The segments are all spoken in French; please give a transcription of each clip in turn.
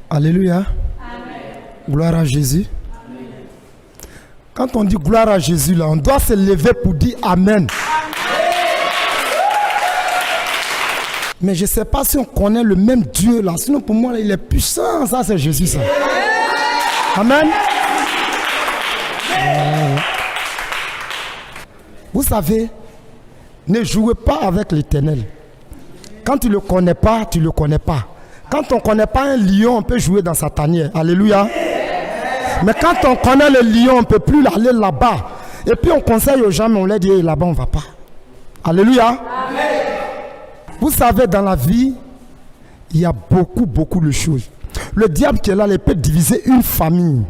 Alléluia. Amen. Gloire à Jésus. Amen. Quand on dit gloire à Jésus, là, on doit se lever pour dire Amen. Mais je ne sais pas si on connaît le même Dieu là. Sinon pour moi, il est puissant. Ça, c'est Jésus, ça. Amen. Vous savez, ne jouez pas avec l'Éternel. Quand tu ne le connais pas, tu ne le connais pas. Quand on ne connaît pas un lion, on peut jouer dans sa tanière. Alléluia. Mais quand on connaît le lion, on ne peut plus aller là-bas. Et puis on conseille aux gens, mais on leur dit, là-bas, on ne va pas. Alléluia. Amen. Vous savez, dans la vie, il y a beaucoup de choses. Le diable qui est là, il peut diviser une famille.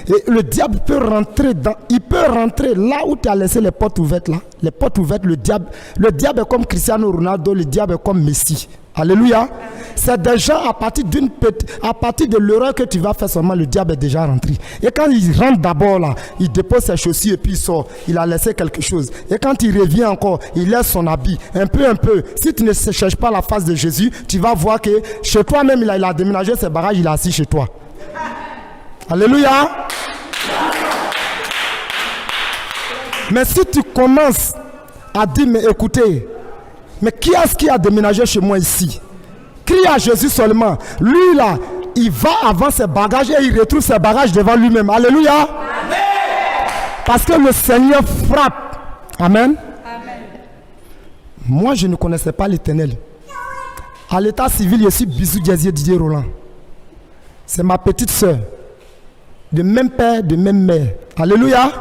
Et le diable peut rentrer là où tu as laissé les portes ouvertes là. Les portes ouvertes, le diable est comme Cristiano Ronaldo, le diable est comme Messi. Alléluia. C'est des gens à partir de l'erreur que tu vas faire seulement, le diable est déjà rentré. Et quand il rentre d'abord là, il dépose ses chaussures et puis il sort. Il a laissé quelque chose. Et quand il revient encore, il laisse son habit. Un peu. Si tu ne cherches pas la face de Jésus, tu vas voir que chez toi-même, il a déménagé ses bagages, il est assis chez toi. Alléluia. Mais si tu commences à dire, mais écoutez, mais qui est-ce qui a déménagé chez moi ici? Crie à Jésus seulement. Lui là, il va avant ses bagages et il retrouve ses bagages devant lui-même. Alléluia. Amen. Parce que le Seigneur frappe. Amen. Amen. Moi, je ne connaissais pas l'Éternel. À l'état civil, je suis Bisou Didier Roland. C'est ma petite soeur. De même père, de même mère. Alléluia. Amen.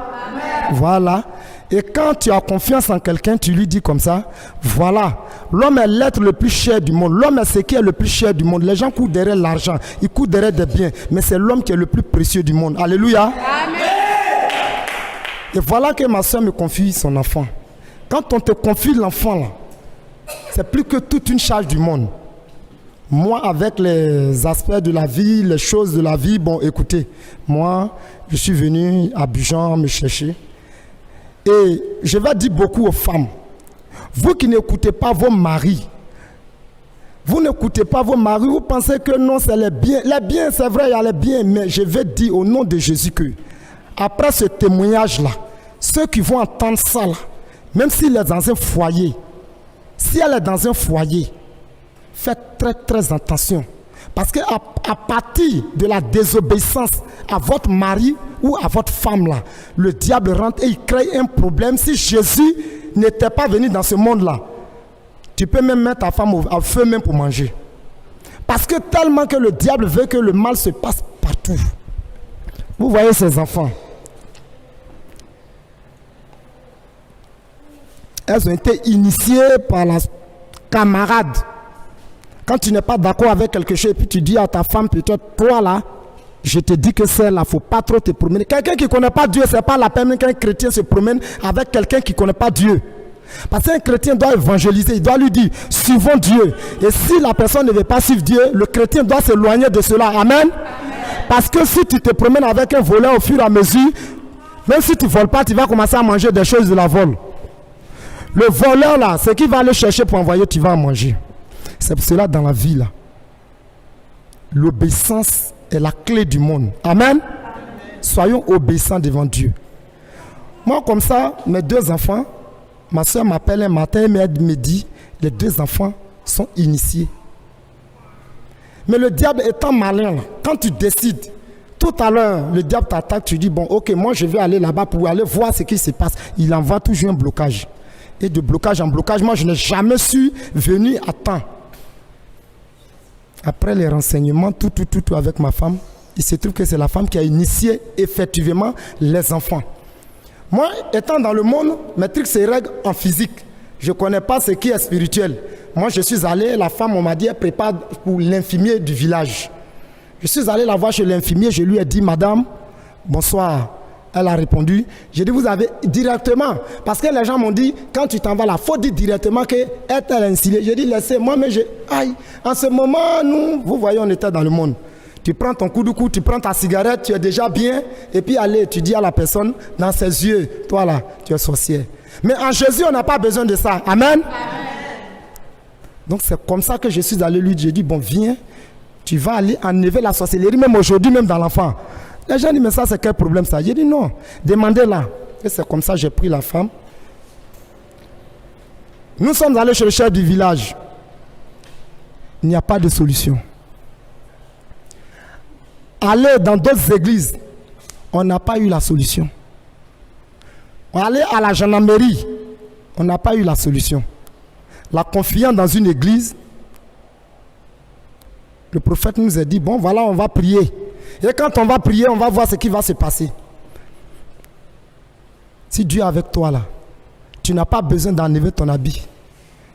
Voilà. Et quand tu as confiance en quelqu'un, tu lui dis comme ça, voilà, l'homme est l'être le plus cher du monde. L'homme est ce qui est le plus cher du monde. Les gens courent derrière l'argent, ils courent derrière des biens, mais c'est l'homme qui est le plus précieux du monde. Alléluia. Amen. Et voilà que ma soeur me confie son enfant. Quand on te confie l'enfant là, c'est plus que toute une charge du monde. Moi, avec les aspects de la vie, les choses de la vie, bon, écoutez, moi, je suis venu à Abidjan me chercher. Et je vais dire beaucoup aux femmes, vous qui n'écoutez pas vos maris, vous n'écoutez pas vos maris, vous pensez que non, c'est les biens. Les biens, c'est vrai, il y a les biens, mais je vais dire au nom de Jésus que, après ce témoignage-là, ceux qui vont entendre ça, là, même s'il est dans un foyer, si elle est dans un foyer, faites très attention. Parce qu'à partir de la désobéissance à votre mari ou à votre femme là, le diable rentre et il crée un problème. Si Jésus n'était pas venu dans ce monde là, tu peux même mettre ta femme au feu même pour manger. Parce que tellement que le diable veut que le mal se passe partout. Vous voyez ces enfants. Elles ont été initiées par la camarade. Quand tu n'es pas d'accord avec quelque chose et puis tu dis à ta femme, peut-être toi là, je te dis que c'est là, il ne faut pas trop te promener. Quelqu'un qui ne connaît pas Dieu, ce n'est pas la peine qu'un chrétien se promène avec quelqu'un qui ne connaît pas Dieu. Parce qu'un chrétien doit évangéliser, il doit lui dire, suivons Dieu. Et si la personne ne veut pas suivre Dieu, le chrétien doit s'éloigner de cela. Amen. Parce que si tu te promènes avec un voleur au fur et à mesure, même si tu ne voles pas, tu vas commencer à manger des choses de la vol. Le voleur là, ce qu'il va aller chercher pour envoyer, tu vas en manger. C'est pour cela dans la vie là, l'obéissance est la clé du monde. Amen. Soyons obéissants devant Dieu. Moi comme ça, mes deux enfants, ma soeur m'appelle un matin et me dit, les deux enfants sont initiés. Mais le diable étant malin, là, quand tu décides, tout à l'heure, le diable t'attaque, tu dis, bon ok, moi je vais aller là-bas pour aller voir ce qui se passe. Il envoie toujours un blocage. Et de blocage en blocage, moi je n'ai jamais su venir à temps. Après les renseignements, tout avec ma femme, il se trouve que c'est la femme qui a initié effectivement les enfants. Moi, étant dans le monde, mes trucs se règlent en physique. Je ne connais pas ce qui est spirituel. Moi, je suis allé, la femme, on m'a dit, elle prépare pour l'infirmier du village. Je suis allé la voir chez l'infirmier, je lui ai dit, madame, bonsoir. Elle a répondu, j'ai dit, vous avez directement, parce que les gens m'ont dit, quand tu t'en vas là, il faut dire directement qu'elle est instillée. J'ai dit, laissez-moi, mais aïe, en ce moment, nous, vous voyez, on était dans le monde. Tu prends ton coup de cou, tu prends ta cigarette, tu es déjà bien, et puis allez, tu dis à la personne, dans ses yeux, toi là, tu es sorcière. Mais en Jésus, on n'a pas besoin de ça. Amen. Amen. Donc c'est comme ça que je suis allé lui, j'ai dit, bon, viens, Tu vas aller enlever la sorcellerie, même aujourd'hui, même dans l'enfant. Les gens disent, mais ça, c'est quel problème ça? J'ai dit non, demandez-la. Et c'est comme ça que j'ai pris la femme. Nous sommes allés chez le chef du village. Il n'y a pas de solution. Aller dans d'autres églises, on n'a pas eu la solution. Aller à la gendarmerie, on n'a pas eu la solution. La confiance dans une église, le prophète nous a dit, bon voilà, on va prier. Et quand on va prier, on va voir ce qui va se passer. Si Dieu est avec toi là, tu n'as pas besoin d'enlever ton habit.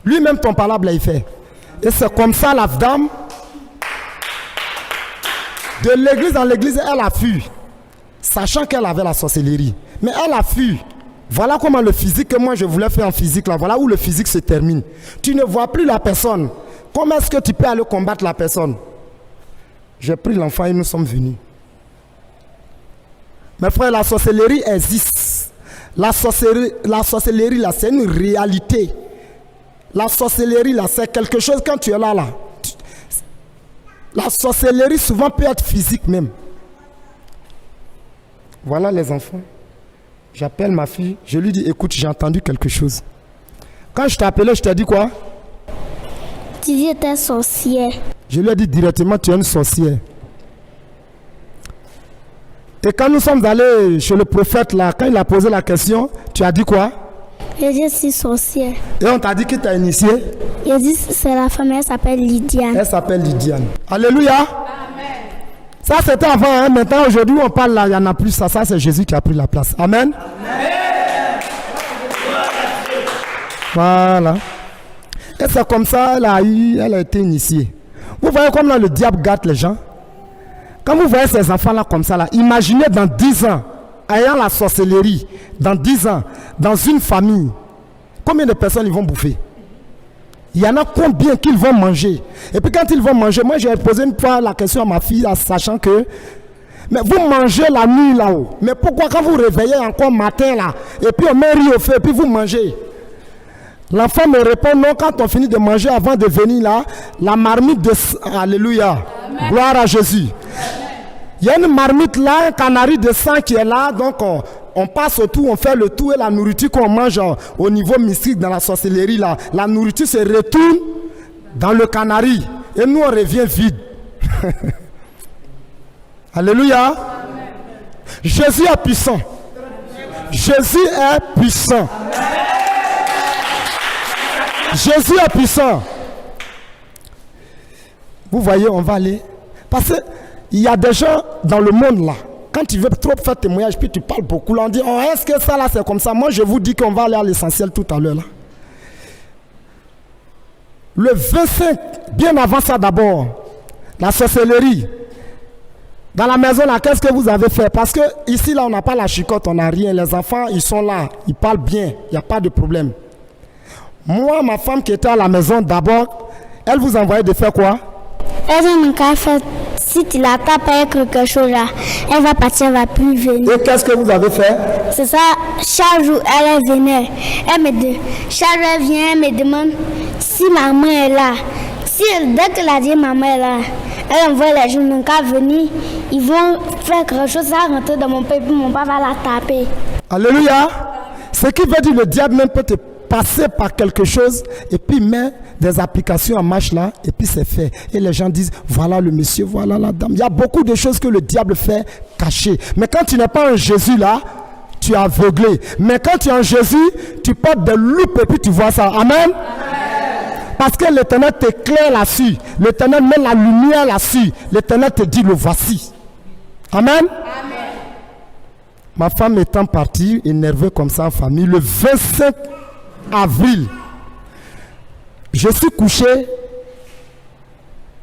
Lui-même, ton palabre, là, il fait. Et c'est comme ça, la dame, de l'église en l'église, elle a fui. Sachant qu'elle avait la sorcellerie. Mais elle a fui. Voilà comment le physique que moi je voulais faire en physique là, voilà où le physique se termine. Tu ne vois plus la personne. Comment est-ce que tu peux aller combattre la personne? J'ai pris l'enfant et nous sommes venus. Mes frères, la sorcellerie existe. La sorcellerie là, c'est une réalité. La sorcellerie là, c'est quelque chose quand tu es là. La sorcellerie souvent peut être physique même. Voilà les enfants. J'appelle ma fille, je lui dis, écoute, j'ai entendu quelque chose. Quand je t'ai appelé, je t'ai dit quoi? Tu dis que tu es sorcière. Je lui ai dit directement, tu es une sorcière. Et quand nous sommes allés chez le prophète, là, quand il a posé la question, tu as dit quoi? Je dis, je suis sorcière. Et on t'a dit qui t'a initié? Je dis, c'est la femme, elle s'appelle Lydiane. Elle s'appelle Lydiane. Alléluia. Amen. Ça c'était avant, hein. Maintenant aujourd'hui on parle là, il n'y en a plus. Ça c'est Jésus qui a pris la place. Amen. Amen. Voilà. Et c'est comme ça, elle a été initiée. Vous voyez comme là le diable gâte les gens. Quand vous voyez ces enfants là comme ça, là, imaginez dans 10 ans, ayant la sorcellerie, dans 10 ans, dans une famille, combien de personnes ils vont bouffer? Il y en a combien qu'ils vont manger? Et puis quand ils vont manger, moi j'ai posé une fois la question à ma fille, sachant que, mais vous mangez la nuit là-haut. Mais pourquoi quand vous réveillez encore matin là, et puis on met riz au feu, et puis vous mangez? L'enfant me répond non, quand on finit de manger avant de venir là, la marmite de... Alléluia. Amen. Gloire à Jésus. Amen. Il y a une marmite là, un canari de sang qui est là, donc on passe autour, on fait le tour et la nourriture qu'on mange au niveau mystique dans la sorcellerie là, la nourriture se retourne dans le canari et nous on revient vide. Alléluia. Amen. Jésus est puissant. Jésus est puissant. Amen. Jésus est puissant. Vous voyez, on va aller. Parce qu'il y a des gens dans le monde là, quand tu veux trop faire témoignage, puis tu parles beaucoup, là, on dit, oh, est-ce que ça là c'est comme ça? Moi je vous dis qu'on va aller à l'essentiel tout à l'heure là. Le 25, bien avant ça d'abord, la sorcellerie. Dans la maison là, qu'est-ce que vous avez fait? Parce que ici là, on n'a pas la chicotte, on n'a rien. Les enfants, ils sont là, ils parlent bien, il n'y a pas de problème. Moi, ma femme qui était à la maison d'abord, elle vous envoyait de faire quoi? Elle m'a fait, si tu la tapes avec quelque chose là, elle va partir, elle ne va plus venir. Et qu'est-ce que vous avez fait? C'est ça, chaque jour elle venait. Chaque jour elle vient, elle me demande si maman est là. Dès qu'elle a dit maman est là, elle envoie les gens donc à venir, ils vont faire quelque chose, ça va rentrer dans mon père, puis mon père va la taper. Alléluia. Ce qui veut dire le diable même peut te passer par quelque chose et puis met des applications en marche là et puis c'est fait. Et les gens disent voilà le monsieur, voilà la dame. Il y a beaucoup de choses que le diable fait cachées. Mais quand tu n'es pas en Jésus là, tu es aveuglé. Mais quand tu es en Jésus, tu portes des loupes et puis tu vois ça. Amen. Amen. Parce que l'Éternel t'éclaire là-dessus. L'Éternel met la lumière là-dessus. L'Éternel te dit le voici. Amen. Amen. Ma femme étant partie, énervée comme ça en famille, le 25 avril, je suis couché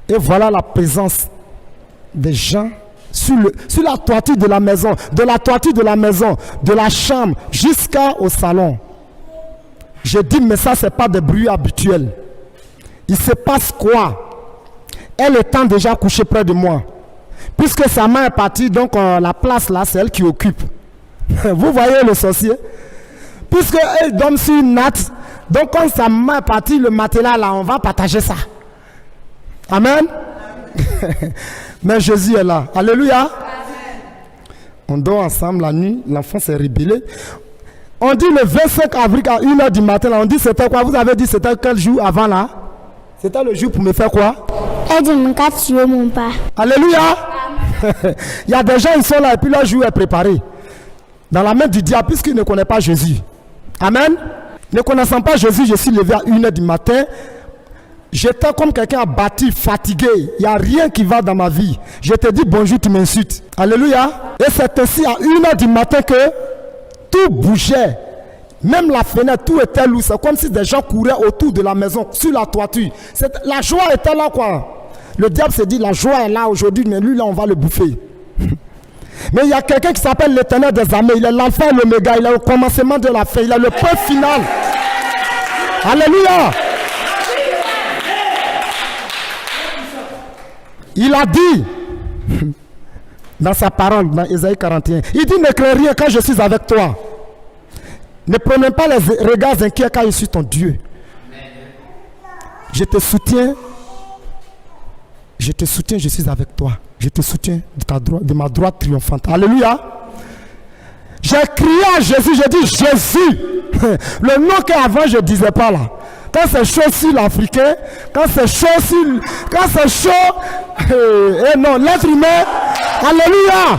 et voilà la présence des gens sur la toiture de la maison, de la toiture de la maison, de la chambre jusqu'au salon. J'ai dit mais ça c'est pas des bruits habituels. Il se passe quoi? Elle étant déjà couchée près de moi, puisque sa main est partie, donc la place là c'est elle qui occupe. Vous voyez le sorcier? Puisque elle dorme sur une natte, donc quand sa main est partie, le matelas là, on va partager ça. Amen. Mais Jésus est là. Alléluia. On dort ensemble la nuit, l'enfant s'est rébellé. On dit le 25 avril à 1h du matin, là, on dit c'était quoi? Vous avez dit c'était quel jour avant là? C'était le jour pour me faire quoi? Elle dit mon cas tuer mon père. Alléluia. Il y a des gens, ils sont là et puis leur jour est préparé. Dans la main du diable, puisqu'ils ne connaissent pas Jésus. Amen. Ne connaissant pas Jésus, je suis levé à 1h du matin. J'étais comme quelqu'un abattu, fatigué. Il n'y a rien qui va dans ma vie. Je te dis bonjour, tu m'insultes. Alléluia. Et c'est ainsi à 1h du matin que tout bougeait. Même la fenêtre, tout était lourd. C'est comme si des gens couraient autour de la maison, sur la toiture. La joie était là, quoi. Le diable s'est dit, la joie est là aujourd'hui, mais lui, là, on va le bouffer. Mais il y a quelqu'un qui s'appelle l'Éternel des armées. Il est l'alpha et l'oméga. Il est au commencement de la fin. Il est le point final. Alléluia. Il a dit dans sa parole, dans Ésaïe 41, il dit ne crains rien quand je suis avec toi. Ne promène pas les regards inquiets quand je suis ton Dieu. Je te soutiens. Je te soutiens, je suis avec toi. Je te soutiens de ma droite triomphante. Alléluia. J'ai crié à Jésus, j'ai dit Jésus. Le nom qu'avant je ne disais pas là. Quand c'est chaud sur l'Africain, quand c'est chaud sur... Quand c'est chaud... Eh non, l'être humain... Alléluia.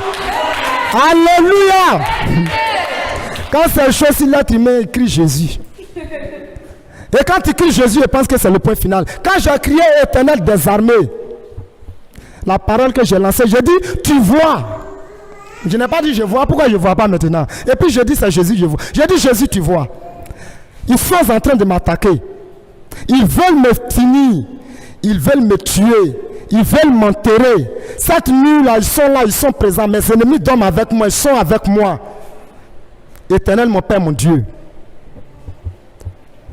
Alléluia. Quand c'est chaud sur l'être humain, il crie Jésus. Et quand il crie Jésus, il pense que c'est le point final. Quand j'ai crié Éternel des armées, la parole que j'ai lancée, j'ai dit, tu vois. Je n'ai pas dit je vois, pourquoi je ne vois pas maintenant? Et puis je dis c'est Jésus, je vois. J'ai dit Jésus, tu vois. Ils sont en train de m'attaquer. Ils veulent me finir. Ils veulent me tuer. Ils veulent m'enterrer. Cette nuit-là, ils sont présents. Mes ennemis dorment avec moi, ils sont avec moi. Éternel, mon Père, mon Dieu.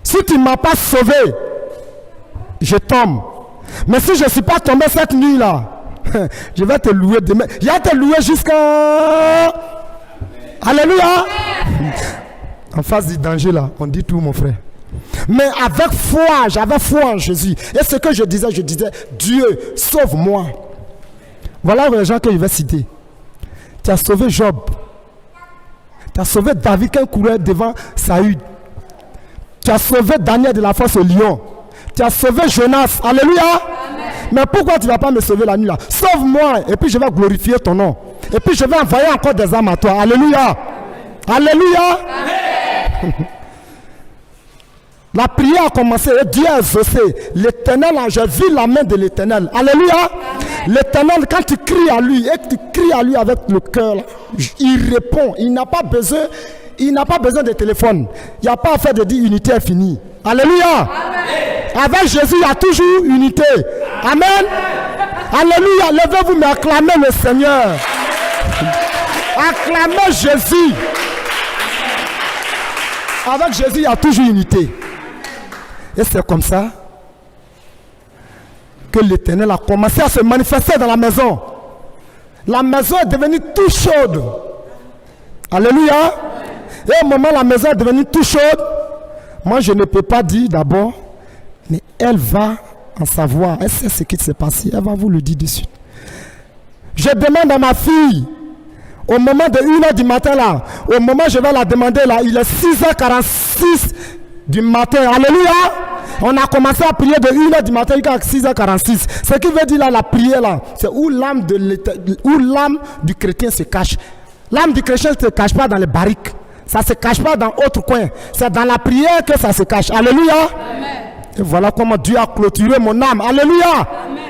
Si tu ne m'as pas sauvé, je tombe. Mais si je ne suis pas tombé cette nuit-là, je vais te louer demain. Je vais te louer jusqu'à... Alléluia. En face du danger là, on dit tout mon frère. Mais avec foi, j'avais foi en Jésus. Et ce que je disais, Dieu, sauve-moi. Voilà les gens que je vais citer. Tu as sauvé Job. Tu as sauvé David qui courait devant Saül. Tu as sauvé Daniel de la force au lion. Tu as sauvé Jonas. Alléluia. Amen. Mais pourquoi tu ne vas pas me sauver la nuit là? Sauve-moi et puis je vais glorifier ton nom. Et puis je vais envoyer encore des âmes à toi. Alléluia. Amen. Alléluia. Amen. La prière a commencé et Dieu a exaucé. L'Éternel, j'ai vu la main de l'Éternel. Alléluia. L'Éternel, quand tu cries à lui et que tu cries à lui avec le cœur, il répond. Il n'a pas besoin de téléphone. Il n'y a pas à faire de dire unité est finie. Alléluia. Amen. Avec Jésus, il y a toujours unité. Amen. Alléluia. Levez-vous, mais acclamez le Seigneur. Acclamez Jésus. Avec Jésus, il y a toujours unité. Et c'est comme ça que l'Éternel a commencé à se manifester dans la maison. La maison est devenue tout chaude. Alléluia. Et au moment où la maison est devenue tout chaude, moi je ne peux pas dire d'abord, mais elle va en savoir. Elle sait ce qui s'est passé. Elle va vous le dire de suite. Je demande à ma fille, au moment de 1h du matin là, au moment où je vais la demander là, il est 6h46 du matin. Alléluia. On a commencé à prier de 1h du matin jusqu'à 6h46. Ce qui veut dire là, la prière là, c'est où l'âme du chrétien se cache. L'âme du chrétien ne se cache pas dans les barriques. Ça ne se cache pas dans autre coin. C'est dans la prière que ça se cache. Alléluia. Amen. Et voilà comment Dieu a clôturé mon âme. Alléluia. Amen.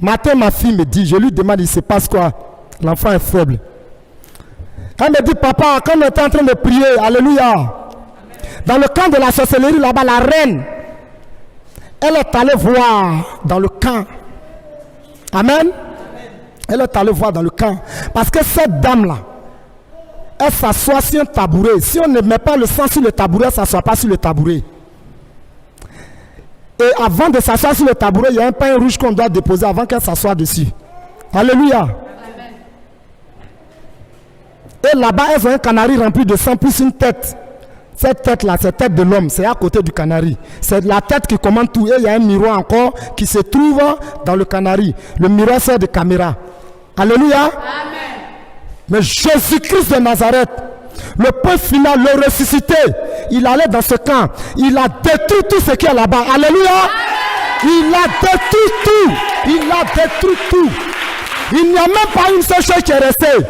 Matin, ma fille me dit, je lui demande, il se passe quoi? L'enfant est faible. Elle me dit, papa, quand on était en train de prier, alléluia. Amen. Dans le camp de la sorcellerie, là-bas, la reine, elle est allée voir dans le camp. Amen. Amen. Elle est allée voir dans le camp. Parce que cette dame-là, elle s'assoit sur un tabouret. Si on ne met pas le sang sur le tabouret, elle ne s'assoit pas sur le tabouret. Et avant de s'asseoir sur le tabouret, il y a un pain rouge qu'on doit déposer avant qu'elle s'assoie dessus. Alléluia. Amen. Et là-bas, elles ont un canari rempli de sang plus une tête Cette tête-là, c'est tête de l'homme, c'est à côté du canari. C'est la tête qui commande tout. Et il y a un miroir encore qui se trouve dans le canari. Le miroir sert de caméra. Alléluia. Amen. Mais Jésus-Christ de Nazareth, le point final, le ressuscité, il allait dans ce camp. Il a détruit tout ce qui est là-bas. Alléluia. Amen. Il a détruit tout. Il a détruit tout. Il n'y a même pas une seule chose qui est restée.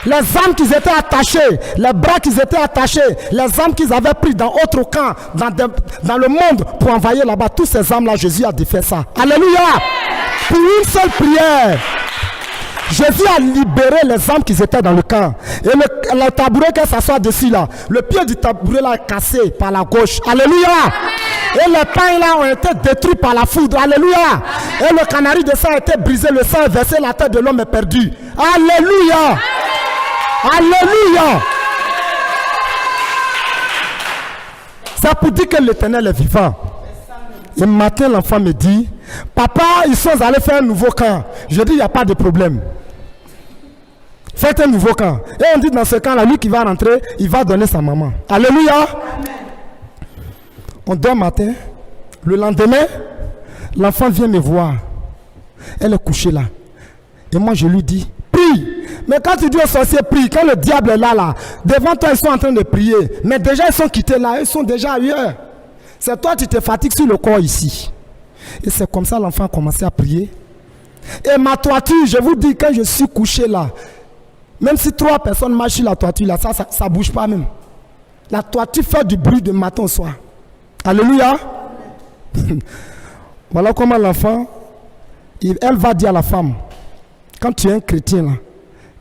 Les âmes qui étaient attachées, les bras qui étaient attachés, les âmes qu'ils avaient pris dans autre camp, dans le monde pour envoyer là-bas, toutes ces âmes-là, Jésus a défait ça. Alléluia. Pour une seule prière, Jésus a libéré les âmes qui étaient dans le camp. Et le tabouret qui s'assoit dessus là, le pied du tabouret là est cassé par la gauche. Alléluia. Et les pains là ont été détruits par la foudre. Alléluia. Et le canari de sang a été brisé, le sang est versé, la tête de l'homme est perdue. Alléluia. Alléluia. C'est pour dire que l'Éternel est vivant. Et matin, l'enfant me dit, papa, ils sont allés faire un nouveau camp. Je dis, il n'y a pas de problème. Faites un nouveau camp. Et on dit dans ce camp-là, lui qui va rentrer, il va donner sa maman. Alléluia. Amen. On dort matin. Le lendemain, l'enfant vient me voir. Elle est couchée là. Et moi, je lui dis, prie. Mais quand tu dis aux sorciers, prie, quand le diable est là, devant toi, ils sont en train de prier. Mais déjà, ils sont quittés là, ils sont déjà ailleurs. C'est toi, tu te fatigues sur le corps ici. Et c'est comme ça, l'enfant a commencé à prier. Et ma toiture, je vous dis, quand je suis couché là, même si 3 personnes marchent sur la toiture là, ça ne bouge pas même. La toiture fait du bruit de matin au soir. Alléluia. Voilà comment l'enfant, elle va dire à la femme, quand tu es un chrétien là,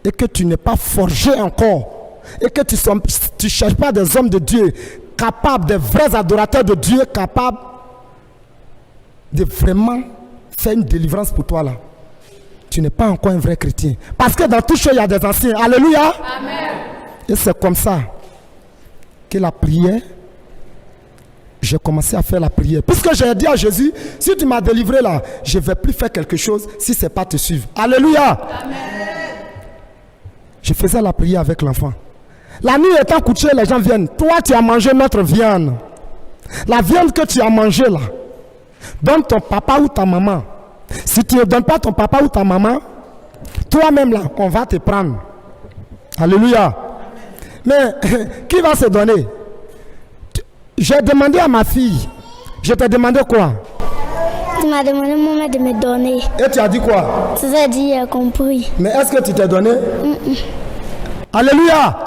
et que tu n'es pas forgé encore, et que tu ne cherches pas des hommes de Dieu capables, des vrais adorateurs de Dieu, capables de vraiment faire une délivrance pour toi là, tu n'es pas encore un vrai chrétien. Parce que dans tout chose, il y a des anciens. Alléluia. Amen. Et c'est comme ça que la prière, j'ai commencé à faire la prière. Puisque j'ai dit à Jésus, si tu m'as délivré là, je ne vais plus faire quelque chose si ce n'est pas te suivre. Alléluia. Amen. Je faisais la prière avec l'enfant. La nuit étant couchée, les gens viennent. Toi, tu as mangé notre viande. La viande que tu as mangée là, donne ton papa ou ta maman. Si tu ne donnes pas ton papa ou ta maman, toi-même là, on va te prendre. Alléluia. Mais qui va se donner? J'ai demandé à ma fille. Je t'ai demandé quoi? Tu m'as demandé maman de me donner. Et tu as dit quoi? C'est ça, dit, j'ai compris. Mais est-ce que tu t'es donné? Alléluia.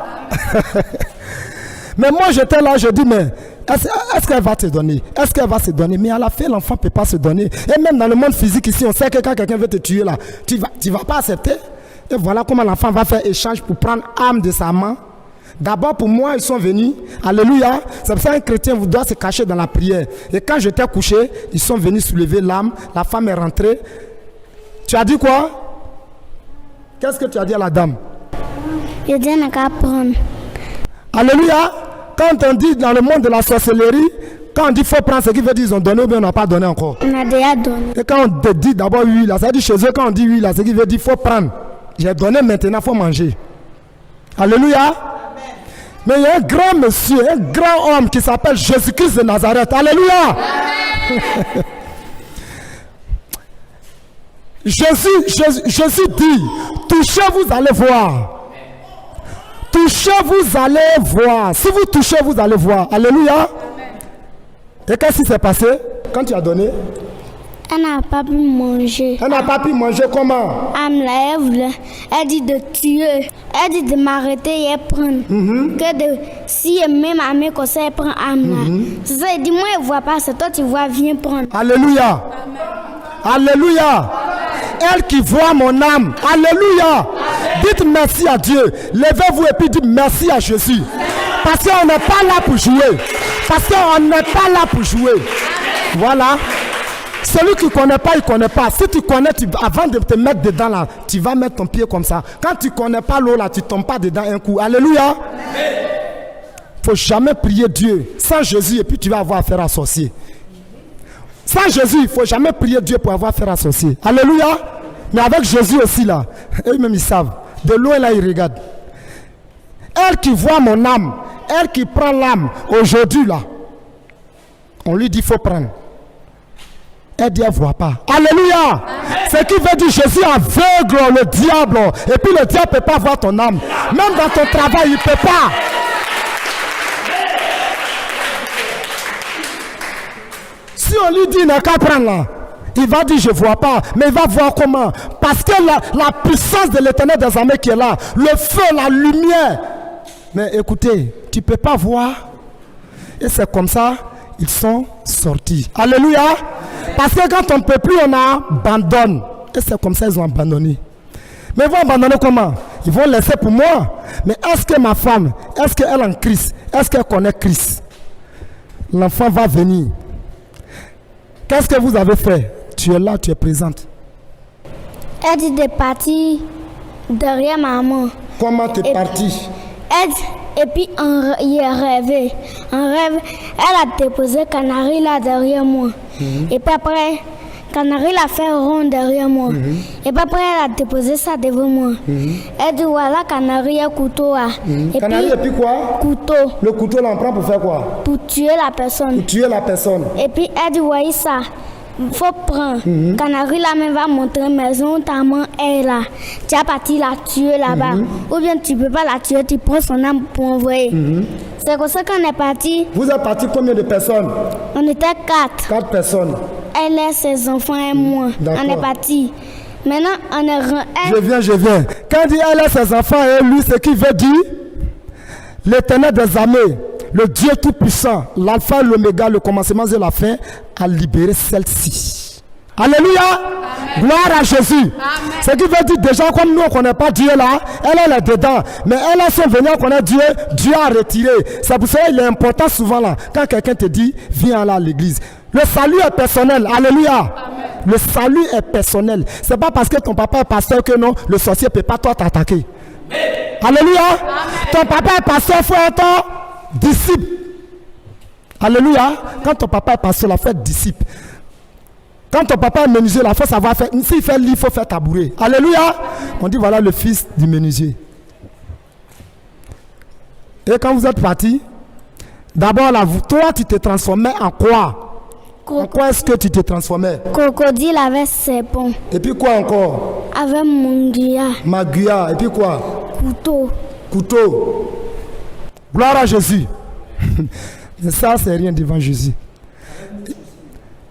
Mais moi j'étais là, je dis, mais est-ce qu'elle va te donner? Est-ce qu'elle va se donner? Mais à la fin, l'enfant ne peut pas se donner. Et même dans le monde physique ici, on sait que quand quelqu'un veut te tuer là, tu vas pas accepter. Et voilà comment l'enfant va faire échange pour prendre âme de sa main. D'abord pour moi, ils sont venus. Alléluia. C'est pour ça qu'un chrétien doit se cacher dans la prière. Et quand j'étais couché, ils sont venus soulever l'âme. La femme est rentrée. Tu as dit quoi? Qu'est-ce que tu as dit à la dame? Je dis, on n'a qu'à prendre. Alléluia. Quand on dit dans le monde de la sorcellerie, quand on dit faut prendre, ce qui veut dire ils ont donné ou bien on n'a pas donné encore. On a déjà donné. Et quand on te dit d'abord oui, là, ça veut dire chez eux, quand on dit oui, là, ce qui veut dire faut prendre. J'ai donné, maintenant il faut manger. Alléluia. Amen. Mais il y a un grand monsieur, un grand homme qui s'appelle Jésus-Christ de Nazareth. Alléluia. Jésus dit, touchez, vous allez voir. Touchez, vous allez voir. Si vous touchez, vous allez voir. Alléluia. Amen. Et qu'est-ce qui s'est passé quand tu as donné? Elle n'a pas pu manger. Elle n'a pas pu manger comment? Elle dit de tuer. Elle dit de m'arrêter et elle prendre. Si elle met ma main comme ça, elle prend âme là. C'est ça, elle dit, moi, elle ne voit pas, c'est toi, tu vois, viens prendre. Alléluia. Amen. Alléluia. Elle qui voit mon âme. Alléluia. Amen. Dites merci à Dieu. Levez-vous et puis dites merci à Jésus. Parce qu'on n'est pas là pour jouer. Parce qu'on n'est pas là pour jouer. Voilà. Celui qui ne connaît pas, il ne connaît pas. Si tu connais, avant de te mettre dedans là, tu vas mettre ton pied comme ça. Quand tu ne connais pas l'eau là, tu ne tombes pas dedans un coup. Alléluia. Il ne faut jamais prier Dieu sans Jésus et puis tu vas avoir affaire à sorcier. Sans Jésus, il ne faut jamais prier Dieu pour avoir affaire à sorcier. Alléluia. Mais avec Jésus aussi là, eux-mêmes ils savent. De loin là, ils regardent. Elle qui voit mon âme, elle qui prend l'âme aujourd'hui là, on lui dit il faut prendre. Elle dit elle ne voit pas. Alléluia. Ce qui veut dire Jésus aveugle le diable. Et puis le diable ne peut pas voir ton âme. Même dans ton travail, il ne peut pas. Si on lui dit il n'a qu'à prendre là, il va dire je ne vois pas. Mais il va voir comment. Parce que la puissance de l'Éternel des armées qui est là, le feu, la lumière. Mais écoutez, tu ne peux pas voir. Et c'est comme ça, ils sont sortis. Alléluia. Parce que quand on ne peut plus, on abandonne. Et c'est comme ça qu'ils ont abandonné. Mais ils vont abandonner comment? Ils vont laisser pour moi. Mais est-ce que ma femme, est-ce qu'elle est en Christ? Est-ce qu'elle connaît Christ? L'enfant va venir. Qu'est-ce que vous avez fait? Tu es là, tu es présente. Elle dit de partir derrière maman. Comment tu es partie? Et puis il a rêvé. En rêve, elle a déposé Canary là derrière moi. Et puis après, Canary l'a fait rond derrière moi. Et puis après, elle a déposé ça devant moi. Elle dit voilà, Canary et couteau. Et Canary et puis quoi? Couteau. Le couteau, là, on prend pour faire quoi? Pour tuer la personne. Pour tuer la personne. Et puis elle dit voyez ça. Il faut prendre. Canary là même va montrer maison, ta maman est là. Tu as parti la tuer là-bas. Ou bien tu ne peux pas la tuer, tu prends son âme pour envoyer. C'est comme ça qu'on est parti. Vous êtes parti combien de personnes? On était 4. 4 personnes. Elle et ses enfants et moi. On est parti. Maintenant, on est Je viens. Quand il dit elle et ses enfants et lui, ce qui veut dire l'Éternel des armées, le Dieu Tout-Puissant, l'alpha et l'oméga, le commencement et la fin, a libéré celle-ci. Alléluia. Amen. Gloire à Jésus. Amen. Ce qui veut dire déjà comme nous on ne connaît pas Dieu là, elle est dedans. Mais elles sont venues à connaître Dieu, Dieu a retiré. C'est pour ça qu'il est important souvent là, quand quelqu'un te dit, viens là à l'église. Le salut est personnel. Alléluia. Amen. Le salut est personnel. C'est pas parce que ton papa est pasteur que non, le sorcier ne peut pas toi t'attaquer. Alléluia. Amen. Ton papa est pasteur, il faut être disciple. Alléluia. Quand ton papa est pasteur, il faut être disciple. Quand ton papa est menuisier, il faut savoir faire. S'il fait lit, il faut faire tabouret. Alléluia. On dit voilà le fils du menuisier. Et quand vous êtes parti, d'abord là, toi tu te transformais en quoi? En quoi est-ce que tu te transformais? Crocodile avec serpent. Et puis quoi encore? Avec maguia. Maguia. Et puis quoi? Couteau. Couteau. Gloire à Jésus. Mais ça, c'est rien devant Jésus.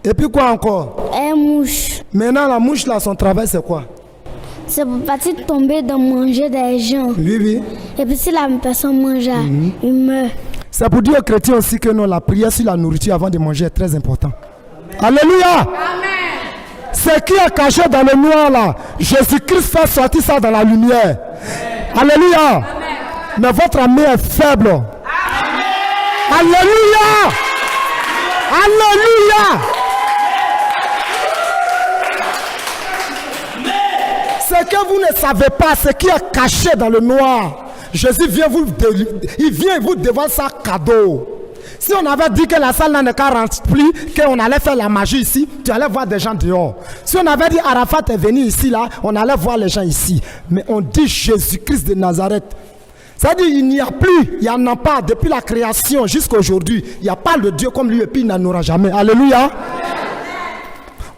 Et puis quoi encore? Et mouche. Maintenant, la mouche, là, son travail, c'est quoi? C'est pour partir tomber dans manger des gens. Oui. Et puis si la personne mange, il meurt. C'est pour dire aux chrétiens aussi que non, la prière sur la nourriture avant de manger est très important. Alléluia. Amen. Ce qui est caché dans le noir, là, Jésus-Christ fait sortir ça dans la lumière. Alléluia. Amen. Mais votre ami est faible. Amen. Alléluia. Alléluia. Ce que vous ne savez pas, ce qui est caché dans le noir, Jésus vient vous devant ça cadeau. Si on avait dit que la salle n'est qu'à remplir, qu'on allait faire la magie ici, tu allais voir des gens dehors. Si on avait dit Arafat est venu ici, là, on allait voir les gens ici. Mais on dit Jésus-Christ de Nazareth. C'est-à-dire il n'y a plus, il n'y en a pas depuis la création jusqu'à aujourd'hui. Il n'y a pas de Dieu comme lui et puis il n'en aura jamais. Alléluia.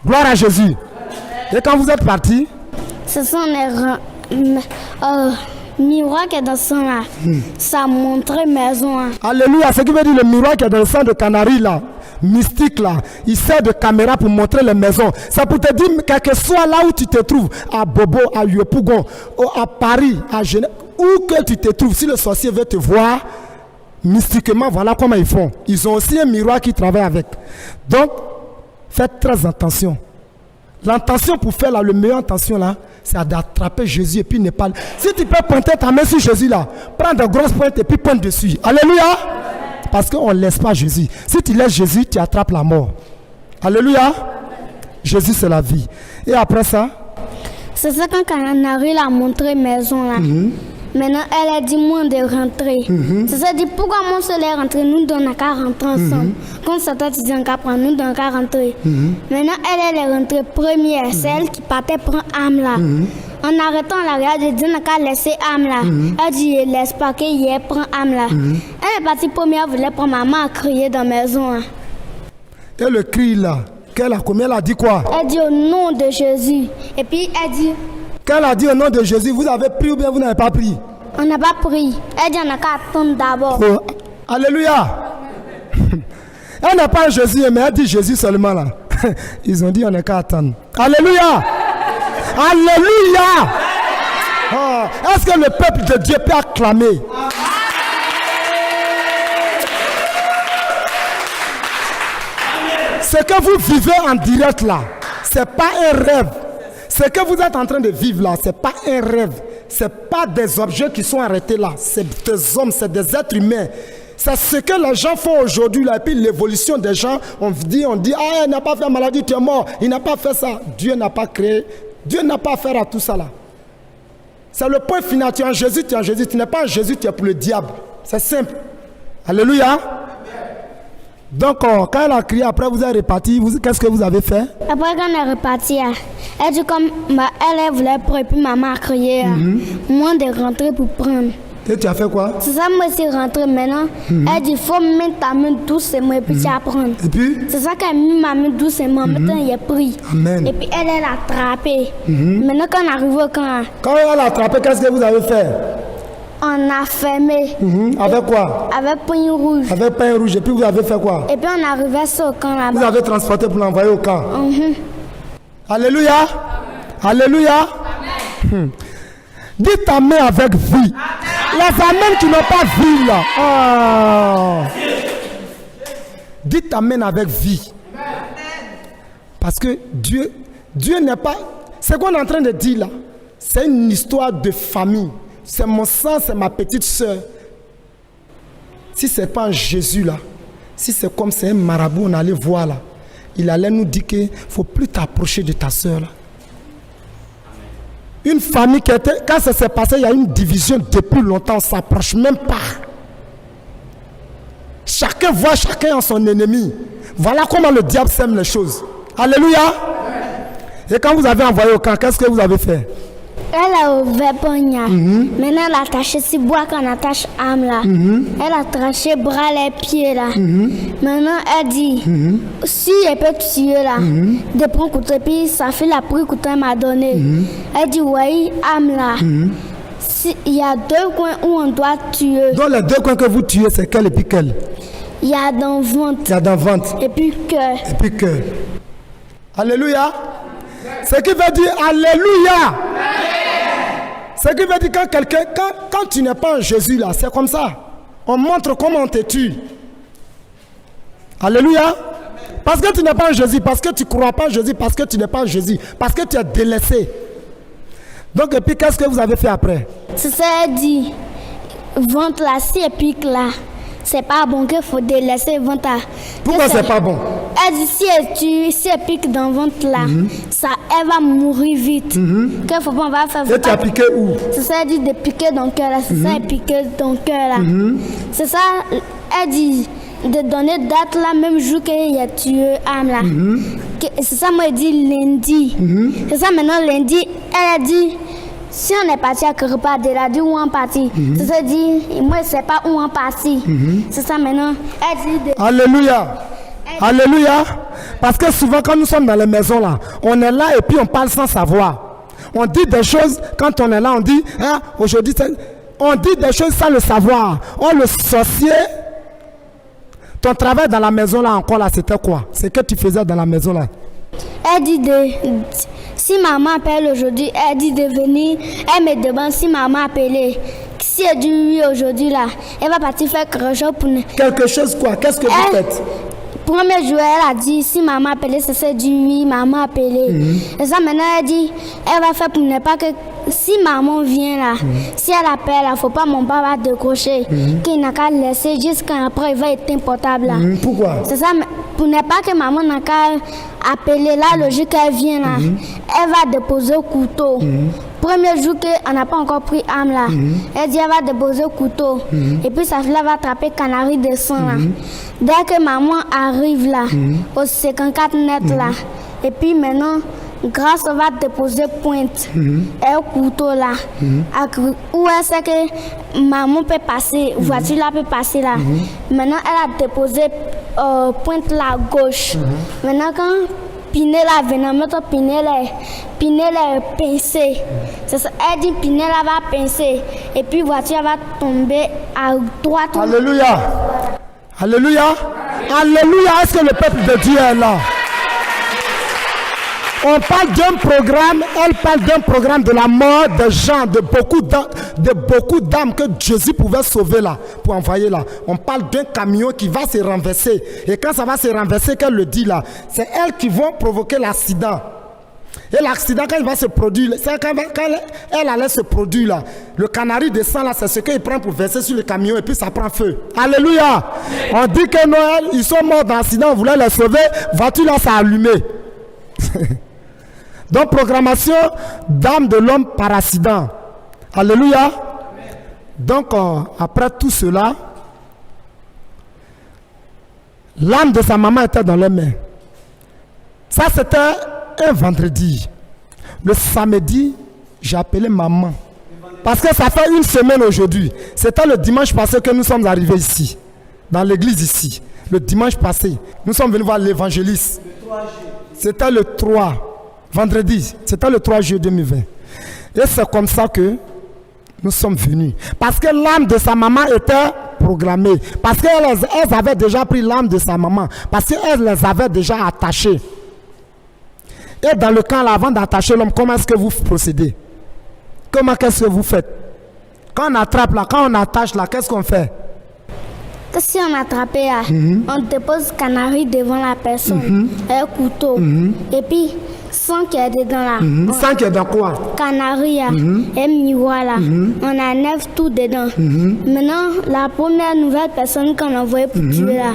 Gloire à Jésus. Et quand vous êtes partis, ce sont les miroir qui est dans son là. Ça montrait maison. Alléluia. Ce qui veut dire le miroir qui est dans le sang de Canary là, mystique là, il sert de caméra pour montrer les maisons. C'est pour te dire, quel que soit là où tu te trouves, à Bobo, à Yopougon, à Paris, à Genève, où que tu te trouves, si le sorcier veut te voir, mystiquement, voilà comment ils font. Ils ont aussi un miroir qui travaille avec. Donc, faites très attention. L'intention pour faire là, le meilleure intention là, c'est d'attraper Jésus et puis ne pas. Si tu peux pointer ta main sur Jésus là, prends de grosses pointes et puis pointe dessus. Alléluia. Parce qu'on ne laisse pas Jésus. Si tu laisses Jésus, tu attrapes la mort. Alléluia. Jésus c'est la vie. Et après ça, c'est ça quand Canary a montré maison là. Maintenant, elle a dit moi de rentrer. C'est ça, dit pourquoi mon seul est rentré, nous donnons qu'à rentrer ensemble. Comme ça, toi tu dis qu'à prendre, nous donnons qu'à rentrer. Maintenant, elle est rentrée première, c'est elle qui partait prendre âme là. En arrêtant la regarde, elle dit, n'a qu'à laisser âme là. Elle dit, laisse pas qu'il prend âme là. Elle est partie première, voulait prendre maman à crier dans la maison. Hein. Et le cri là, combien elle a dit quoi? Elle dit au nom de Jésus. Et puis elle dit... Quand elle a dit au nom de Jésus, vous avez pris ou bien vous n'avez pas pris? On n'a pas pris. Elle dit, on n'a qu'à attendre d'abord. Oh, alléluia. Elle n'a pas Jésus, mais elle dit Jésus seulement là. Ils ont dit on n'a qu'à attendre. Alléluia. Alléluia. Oh, est-ce que le peuple de Dieu peut acclamer? Ce que vous vivez en direct là, ce n'est pas un rêve. Ce que vous êtes en train de vivre là, ce n'est pas un rêve. Ce n'est pas des objets qui sont arrêtés là. C'est des hommes, c'est des êtres humains. C'est ce que les gens font aujourd'hui là. Et puis l'évolution des gens, on dit, ah, il n'a pas fait maladie, tu es mort. Il n'a pas fait ça. Dieu n'a pas créé. Dieu n'a pas affaire à tout ça là. C'est le point final. Tu es en Jésus, tu es en Jésus. Tu n'es pas en Jésus, tu es pour le diable. C'est simple. Alléluia. Donc, quand elle a crié, après vous êtes reparti, qu'est-ce que vous avez fait? Après, quand on est reparti, elle dit comme elle voulait prendre, et puis maman a crié, moi de rentrer pour prendre. Et tu as fait quoi? C'est ça, moi aussi rentré maintenant. Elle dit, il faut mettre ta main doucement et puis tu vas prendre. Et puis? C'est ça qu'elle a mis ma main doucement, maintenant il a pris. Amen. Et puis elle a attrapé. Maintenant, quand on arrive au camp, quand elle a attrapé, qu'est-ce que vous avez fait? on a fermé. Avec quoi? Avec pain rouge. Avec pain rouge. Et puis vous avez fait quoi? Et puis on arrivait sur le camp là-bas. Vous avez transporté pour l'envoyer au camp. Alléluia. Alléluia. Dis ta main avec vie. Les amens qui n'ont pas vie là. Oh. Dis ta main avec vie. Parce que Dieu n'est pas... Ce qu'on est en train de dire là, c'est une histoire de famille. C'est mon sang, c'est ma petite soeur. Si ce n'est pas un Jésus là, si c'est comme c'est un marabout, on allait voir là, il allait nous dire qu'il ne faut plus t'approcher de ta soeur là. Une famille qui était, quand ça s'est passé, il y a une division depuis longtemps, on ne s'approche même pas. Chacun voit chacun en son ennemi. Voilà comment le diable sème les choses. Alléluia. Et quand vous avez envoyé au camp, qu'est-ce que vous avez fait? Elle a ouvert poignard. Maintenant, elle a attaché si bois qu'on attache âme là. Elle a attaché bras, les pieds là. Maintenant, elle dit, si elle peut tuer là, de prendre couteau, puis sa fille a pris couteau, elle m'a donné. Elle dit, oui, âme là. Il y a deux coins où on doit tuer. Donc les deux coins que vous tuez, c'est quel et puis quel? Il y a dans le ventre. Il y a dans le ventre. Et puis cœur. Et puis cœur. Alléluia. Ce qui veut dire Alléluia. Ce qui veut dire quand quelqu'un, quand tu n'es pas en Jésus là, c'est comme ça. On montre comment on te tue. Alléluia. Parce que tu n'es pas en Jésus, parce que tu ne crois pas en Jésus, parce que tu n'es pas en Jésus, parce que tu es délaissé. Donc, et puis qu'est-ce que vous avez fait après? C'est ça, elle dit, ventre là, si elle pique là, c'est pas bon qu'il faut délaisser le ventre là. Pourquoi c'est pas bon? Elle dit, si elle pique dans le ventre là, ça, elle va mourir vite. Qu'il faut pas, on va faire. Et tu as piqué où? C'est ça, elle dit de piquer dans le cœur là, c'est ça, elle piquer dans le cœur là. C'est ça, elle dit de donner date là, même jour qu'il a tué âme là. C'est ça, moi, elle dit lundi. C'est ça, maintenant, lundi, elle a dit, si on est parti à quelque part, elle a dit où on est parti. C'est ça, elle dit, moi, je ne sais pas où on est parti. C'est ça, maintenant, elle dit de... Alléluia. Alléluia. Parce que souvent, quand nous sommes dans les maisons là, on est là et puis on parle sans savoir. On dit des choses, quand on est là, on dit, hein, aujourd'hui, on dit des choses sans le savoir. Oh, le sorcier... Ton travail dans la maison là encore là, c'était quoi? C'est que tu faisais dans la maison là? Elle dit si maman appelle aujourd'hui, elle dit de venir, elle me demande si maman appelé. Si elle dit oui aujourd'hui là, elle va partir faire quelque chose pour nous. Quelque chose quoi? Qu'est-ce que vous faites? Premier jour, elle a dit si maman appelé, c'est ça, dit oui, maman appelé. Et ça maintenant, elle dit, elle va faire pour ne pas que si maman vient là, si elle appelle, il ne faut pas mon papa décrocher, qu'il n'a qu'à laisser jusqu'à après, il va éteindre portable là. Pourquoi? C'est ça, pour ne pas que maman n'a qu'à appeler là, le jour qu'elle vient là, elle va déposer le couteau. Premier jour qu'on n'a pas encore pris âme là, elle dit elle va déposer le couteau. Et puis sa fille va attraper canari de sang là. Dès que maman arrive là, au 54 mètres là, et puis maintenant, grâce va déposer pointe et couteau là. Où est-ce que maman peut passer, voiture là peut passer là. Maintenant, elle a déposé pointe là gauche. Maintenant, quand Pinel là venait mettre Pinel est pincé. C'est ça, elle dit Pinel là va pincer et puis voiture va tomber à droite. Alléluia. Alléluia. Alléluia. Est-ce que le peuple de Dieu est là? On parle d'un programme, elle parle d'un programme de la mort de gens, de beaucoup d'âmes que Jésus pouvait sauver là, pour envoyer là. On parle d'un camion qui va se renverser. Et quand ça va se renverser, qu'elle le dit là, c'est elles qui vont provoquer l'accident. Et l'accident, quand il va se produire, c'est quand elle allait se produire là, le canari descend là, c'est ce qu'il prend pour verser sur le camion et puis ça prend feu. Alléluia. On dit que Noël, ils sont morts dans l'accident, on voulait les sauver, voiture là, ça a allumé. Donc, programmation d'âme de l'homme par accident. Alléluia. Donc, après tout cela, l'âme de sa maman était dans les mains. Ça, c'était un vendredi. Le samedi, j'ai appelé maman. Parce que ça fait une semaine aujourd'hui. C'était le dimanche passé que nous sommes arrivés ici, dans l'église ici. Le dimanche passé, nous sommes venus voir l'évangéliste. C'était le 3. Vendredi, c'était le 3 juillet 2020. Et c'est comme ça que nous sommes venus. Parce que l'âme de sa maman était programmée. Parce qu'elles avaient déjà pris l'âme de sa maman. Parce qu'elles les avaient déjà attachées. Et dans le camp là, avant d'attacher l'homme, comment est-ce que vous procédez? Comment qu'est-ce que vous faites? Quand on attrape là, quand on attache là, qu'est-ce qu'on fait? Que si on attrape là, on dépose canari devant la personne, un couteau, et puis sang qui est dedans là. Sang qui est dans quoi? Canari là, et miroir là. On enlève tout dedans. Maintenant, la première nouvelle personne qu'on a envoyée pour tuer là,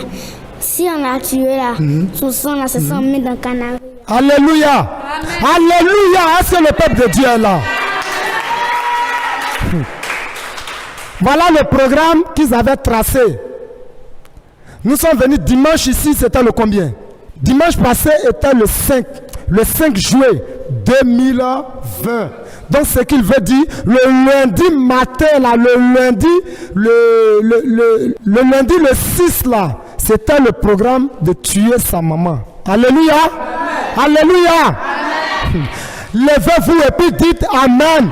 si on l'a tué là, son sang là, c'est sang mis dans le canari. Alléluia. Amen. Alléluia. Est-ce que le peuple de Dieu est là? Voilà le programme qu'ils avaient tracé. Nous sommes venus dimanche ici, c'était le combien? Dimanche passé était le 5 juillet 2020. Donc ce qu'il veut dire, le lundi matin là, le lundi le 6 là, c'était le programme de tuer sa maman. Alléluia. Amen. Alléluia. Amen. Levez-vous et puis dites Amen.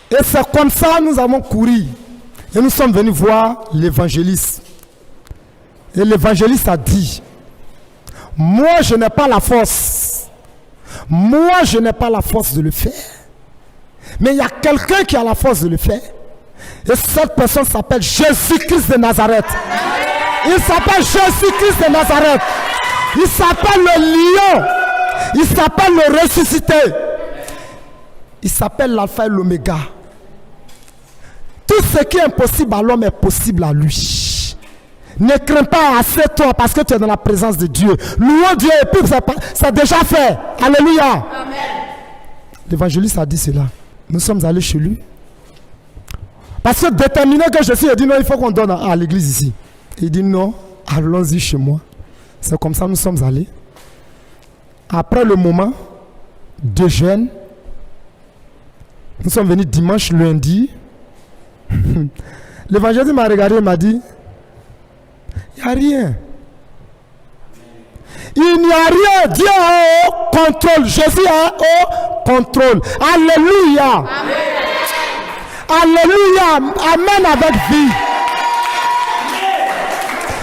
Et c'est comme ça que nous avons couru. Et nous sommes venus voir l'évangéliste. Et l'évangéliste a dit, moi je n'ai pas la force. Moi je n'ai pas la force de le faire. Mais il y a quelqu'un qui a la force de le faire. Et cette personne s'appelle Jésus-Christ de Nazareth. Il s'appelle Jésus-Christ de Nazareth. Il s'appelle le lion. Il s'appelle le ressuscité. Il s'appelle l'alpha et l'oméga. Tout ce qui est impossible à l'homme est possible à lui. Ne crains pas, assieds-toi parce que tu es dans la présence de Dieu. Louons Dieu et puis c'est déjà fait. Alléluia. Amen. L'évangéliste a dit cela. Nous sommes allés chez lui. Parce que déterminé que je suis, il dit non, il faut qu'on donne à l'église ici. Il dit non, allons-y chez moi. C'est comme ça que nous sommes allés. Après le moment de jeûne, nous sommes venus dimanche, lundi. L'évangéliste m'a regardé et m'a dit, il n'y a rien. Il n'y a rien. Dieu est au contrôle. Jésus est au contrôle. Alléluia. Amen. Alléluia. Amen avec vie.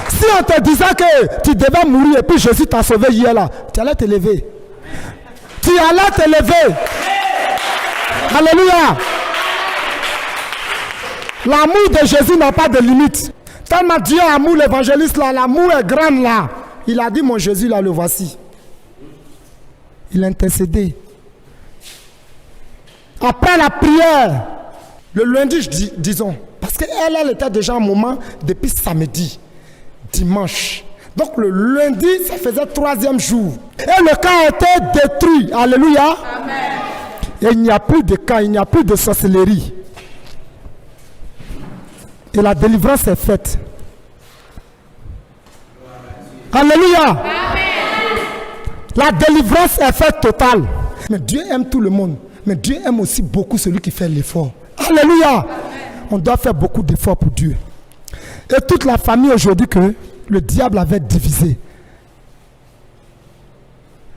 Si on te disait que tu devais mourir et puis Jésus t'a sauvé hier là, tu allais te lever. Tu allais te lever. Alléluia. L'amour de Jésus n'a pas de limite. Tellement Dieu amour l'évangéliste là, l'amour est grand là. Il a dit mon Jésus là, le voici. Il a intercédé. Après la prière, le lundi, disons, parce qu'elle était déjà un moment depuis samedi, dimanche. Donc le lundi, ça faisait 3e jour. Et le camp a été détruit. Alléluia. Amen. Et il n'y a plus de camp, il n'y a plus de sorcellerie. Et la délivrance est faite. Alléluia. La délivrance est faite totale. Mais Dieu aime tout le monde. Mais Dieu aime aussi beaucoup celui qui fait l'effort. Alléluia. On doit faire beaucoup d'efforts pour Dieu. Et toute la famille aujourd'hui que le diable avait divisé.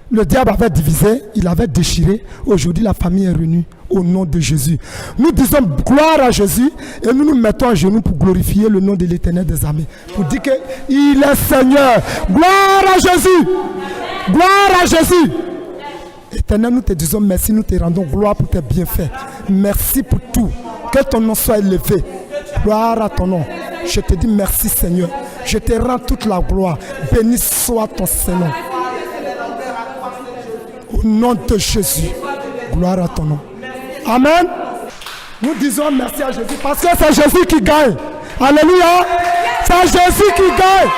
Le diable avait divisé, il avait déchiré. Aujourd'hui, la famille est réunie au nom de Jésus. Nous disons gloire à Jésus et nous nous mettons à genoux pour glorifier le nom de l'Éternel des armées. Pour dire qu'il est Seigneur. Gloire à Jésus. Gloire à Jésus. Éternel, nous te disons merci, nous te rendons gloire pour tes bienfaits. Merci pour tout. Que ton nom soit élevé. Gloire à ton nom. Je te dis merci Seigneur. Je te rends toute la gloire. Béni soit ton Seigneur. Au nom de Jésus. Gloire à ton nom. Amen. Nous disons merci à Jésus parce que c'est Jésus qui gagne. Alléluia. C'est Jésus qui gagne.